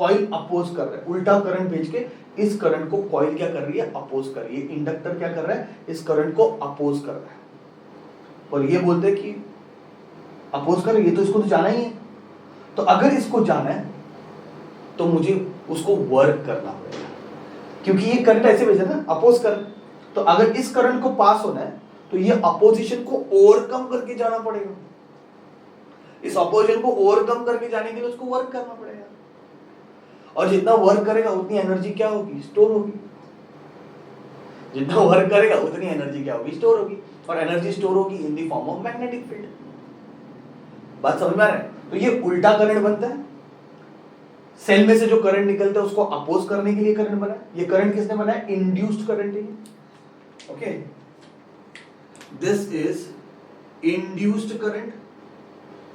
Coil oppose कर रहा है, उल्टा करंट भेज के इस करंट को कॉइल क्या कर रही है, अपोज कर रही है। इंडक्टर क्या कर रहा है, इस करंट को अपोज कर रहा है। और ये बोलते हैं कि अपोज कर, ये तो इसको तो जाना ही है, तो अगर इसको जाना है तो मुझे उसको वर्क करना पड़ेगा, क्योंकि ये करंट ऐसे भेजा ना, अपोज कर। तो अगर इस करंट को पास होना है तो ये अपोजिशन को ओवरकम करके जाना पड़ेगा। इस अपोजिशन को ओवरकम करके जाने के लिए उसको वर्क करना पड़ेगा, और जितना वर्क करेगा उतनी एनर्जी क्या होगी, स्टोर होगी। जितना वर्क करेगा उतनी एनर्जी क्या होगी, स्टोर होगी। और एनर्जी स्टोर होगी in the form of magnetic field. बात समझ में आ रहा है? तो ये उल्टा करंट बनता है, सेल में से जो करंट निकलता है उसको अपोज करने के लिए करंट बना है। ये करंट किसने बनाया, इंड्यूस्ड करंट है। Okay, this is induced current,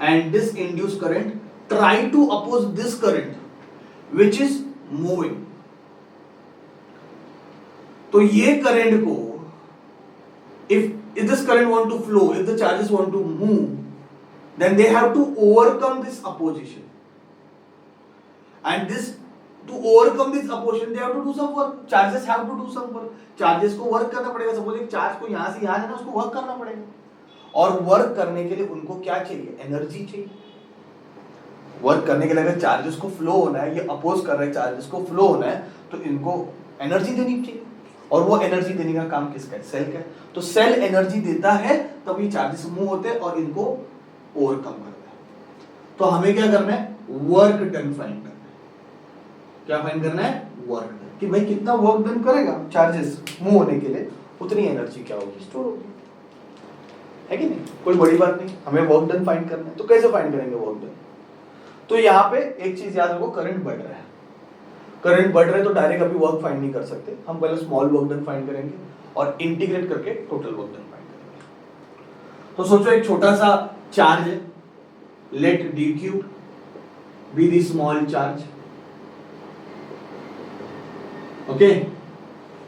and this induced current try to oppose this current which is moving. तो ये करंट को if this current want to flow, if the charges want to move, then they have to overcome this opposition, and this to overcome this opposition they have to do some work. Charges have to do some work. Charges को work करना पड़ेगा। Suppose एक charge को यहां से यहां जाना, उसको वर्क करना पड़ेगा, और वर्क करने के लिए उनको क्या चाहिए, एनर्जी चाहिए। वर्क करने के लिए अगर चार्जेस को फ्लो होना है, ये अपोज कर रहे हैं चार्जेस को फ्लो होना है, तो इनको एनर्जी देनी चाहिए, और वो एनर्जी देने का काम किसका है, सेल का है। तो सेल एनर्जी देता है तब ये चार्जेस मूव होते हैं और इनको ओवरकम करता है। तो हमें क्या करना है, वर्क डन फाइंड करना है। क्या फाइंड करना है, वर्क डन, कि भाई कितना वर्क डन करेगा चार्जेस मूव होने के लिए, उतनी एनर्जी क्या होगी, स्टोर होगी, है कि नहीं। कोई बड़ी बात नहीं, हमें वर्क डन फाइंड करना है। तो कैसे फाइंड करेंगे वर्क डन, तो यहाँ पे एक चीज याद रखो, करंट बढ़ रहा है। करंट बढ़ रहा है तो डायरेक्ट अभी वर्क फाइंड नहीं कर सकते, हम पहले स्मॉल वर्क डन फाइंड करेंगे और इंटीग्रेट करके टोटल वर्क डन फाइंड करेंगे। तो सोचो एक छोटा सा चार्ज है, let d q be the small charge. Okay,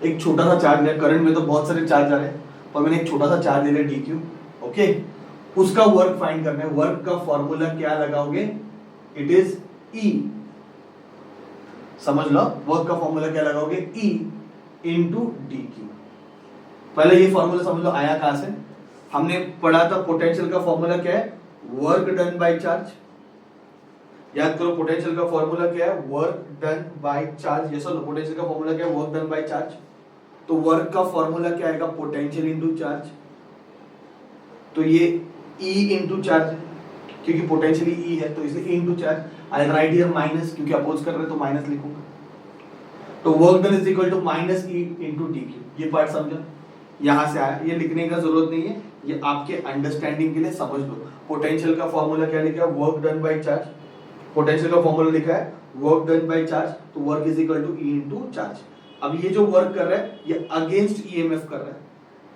एक छोटा सा चार्ज है, करंट में तो बहुत सारे चार्ज आ रहे हैं, और मैंने एक छोटा सा चार्ज ले लिया डी क्यू। ओके, उसका वर्क फाइंड करना है। वर्क का फॉर्मूला क्या लगाओगे, इट इज ई। समझ लो, वर्क का फॉर्मूला क्या लगाओगे, ई इंटू डी क्यू। पहले ये फॉर्मूला समझ लो आया कहां से, हमने पढ़ा था पोटेंशियल का फॉर्मूला क्या है, वर्क डन बाय चार्ज। याद करो पोटेंशियल का फॉर्मूला क्या है, वर्क डन बाय चार्ज। ये सुनो, पोटेंशियल का फॉर्मूला क्या है, वर्क डन बाय चार्ज। तो वर्क का फॉर्मूला क्या आएगा, पोटेंशियल इंटू चार्ज। तो ये E इंटू चार्ज, क्योंकि पोटेंशियली E है तो इसलिए E into charge. I write here minus, क्योंकि अपोज कर रहे हैं तो माइनस लिखूंगा। तो work done is equal to minus E into D q. ये पार्ट समझा, यहां से आया, ये लिखने का जरूरत नहीं है, ये आपके अंडरस्टैंडिंग के लिए समझ लो। पोटेंशियल का फॉर्मूला क्या लिखा है, work done by charge. Potential का फॉर्मूला लिखा है वर्क डन बाय चार्ज, तो work is equal to E into charge. अब ये जो वर्क कर रहा है ये अगेंस्ट ईएमएफ कर रहा है,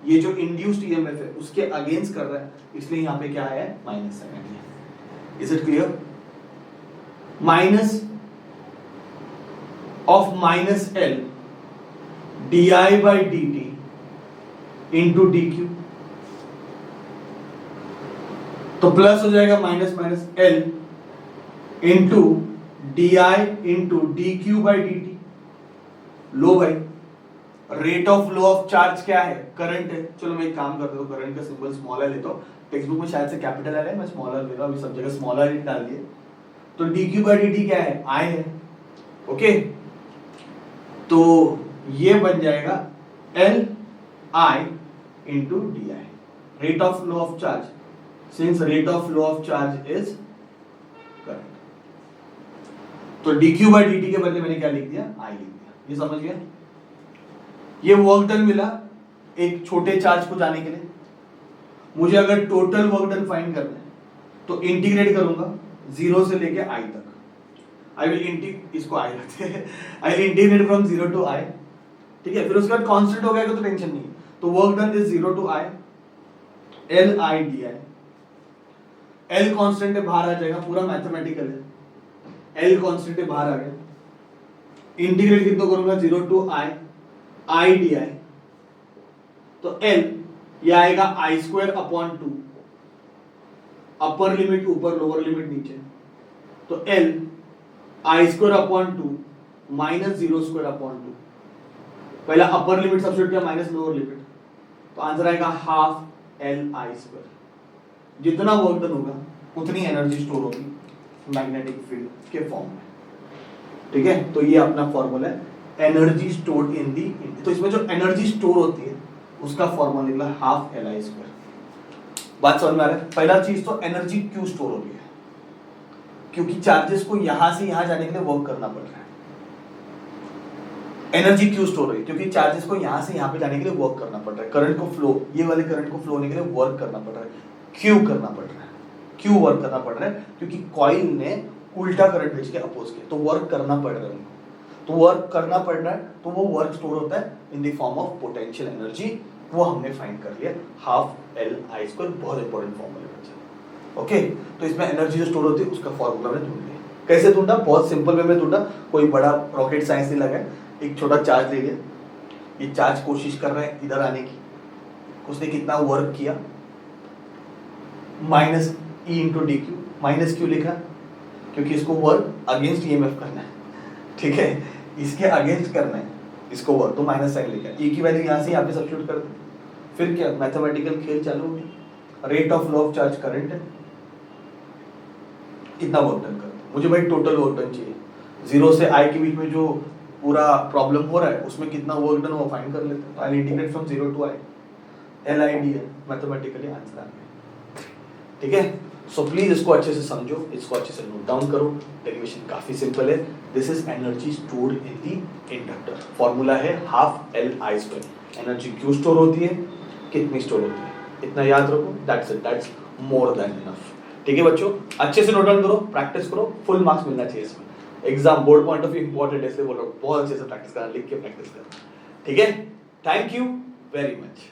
ये जो इंड्यूस्ड ईएमएफ है उसके अगेंस्ट कर रहा है, इसलिए यहाँ पे क्या है, माइनस साइन है। Is it clear? Minus of minus L D I by D T into D Q, तो प्लस हो जाएगा minus minus L into D I into D Q by D T. लो भाई, rate of flow of charge क्या है, current है। चलो मैं एक काम करता हूँ, करंट का सिंबल स्मॉल लेता हूँ। टेक्स्ट बुक में शायद से कैपिटल है, मैं स्मॉलर ले रहा हूँ, अभी सब जगह स्मॉलर डाल दिए। तो D Q by D T क्या है, आई है। ओके, तो ये बन जाएगा L I into D I, rate of flow of charge, since rate of flow of charge is current. तो D Q by D T के बदले मैंने क्या लिख दिया, आई लिख दिया। ये समझ गया? ये वर्क डन मिला एक छोटे चार्ज को जाने के लिए। मुझे अगर टोटल वर्क डन फाइंड करना है तो इंटीग्रेट करूंगा 0 से लेके i तक। आई विल इसको i रखते हैं, I will integrate from 0 to i। ठीक है, फिर उसके बाद कांस्टेंट हो गया तो टेंशन नहीं। तो work done is 0 to i l i d i. L constant है, बाहर आ जाएगा, पूरा मैथमेटिकल है। एल कांस्टेंट है, बाहर आ गया। इंटीग्रेट कितना करूंगा, 0 टू आई डी आई। तो एल ये आएगा आई स्क्वायर अपॉन 2, अपर लिमिट ऊपर लोअर लिमिट नीचे। तो L I square upon 2 minus 0 square upon 2, पहला अपर लिमिट सब्स्टिट्यूट किया माइनस लोअर लिमिट, तो आंसर आएगा हाफ एल आई स्क्वायर। जितना वर्क डन होगा उतनी एनर्जी स्टोर होगी मैग्नेटिक फील्ड के फॉर्म में, ठीक है। तो ये अपना फॉर्मूला है एनर्जी स्टोर्ड इन दी, तो इसमें जो एनर्जी स्टोर होती है उसका फॉर्मूला निकला हाफ एल आई स्क्वायर। बात समझ में आ रहा है? पहला चीज तो एनर्जी क्यों स्टोर हो रही है, क्योंकि चार्जेस को यहां से यहां जाने के लिए वर्क करना पड़ रहा है। एनर्जी क्यों स्टोर हो रही है, क्योंकि चार्जेस को यहां से यहां पे जाने के लिए वर्क करना पड़ रहा है। करंट को फ्लो, ये वाले करंट को फ्लो होने के लिए वर्क करना पड़ रहा है। क्यों करना पड़ रहा है, क्यों वर्क करना पड़ रहा है, क्योंकि कॉइल ने उल्टा करंट भेज के अपोज किया, तो वर्क करना पड़ रहा है उनको। तो वर्क करना पड़ रहा है, तो वो वर्क स्टोर होता है in the form of potential energy, वो हमने फाइंड कर लिया हाफ एल आई स्क्वायर। बहुत इंपॉर्टेंट फॉर्मूला है, ओके। तो इसमें एनर्जी जो स्टोर होती है उसका फॉर्मूला मैंने ढूंढ लिया। कैसे ढूंढा, बहुत सिंपल वे में ढूंढा, कोई बड़ा रॉकेट साइंस नहीं लगा। एक छोटा चार्ज ले लिया, ये चार्ज कोशिश कर रहा है इधर आने की, उसने कितना वर्क किया, minus E into D Q. Minus क्यों लिखा, क्योंकि इसको वर्क अगेंस्ट ईएमएफ करना है, ठीक है, इसके अगेंस्ट करना है इसको वर्क, तो माइनस साइन लिखा। ई की वैल्यू यहाँ से यहाँ पे सब्स्टिट्यूट कर दो, फिर क्या मैथमेटिकल खेल चालू हो गया। Rate of low of charge current है, कितना वर्क डन करता है, मुझे भाई टोटल वर्क डन चाहिए, 0 से i के बीच में जो पूरा प्रॉब्लम हो रहा है उसमें कितना वर्क डन वो फाइंड कर लेते हैं। तो I integrate from 0 to i, LID है, मैथमेटिकली आंसर आ गया, ठीक है। सो प्लीज इसको अच्छे से समझो, इसको अच्छे से नोट डाउन करो। डेरिवेशन काफी सिंपल है। This is energy stored in the inductor, formula है half L I square. Energy क्यों स्टोर होती है, कितनी स्टोर होती है, इतना याद रखो, that's it, that's more than enough, ठीक है बच्चों। अच्छे से नोट डाउन करो, प्रैक्टिस करो, फुल मार्क्स मिलना चाहिए इसमें। Exam board point of view important है, इसलिए बोलो बहुत अच्छे से प्रैक्टिस करना, लिख के प्रैक्टिस करना, ठीक है। Thank you very much.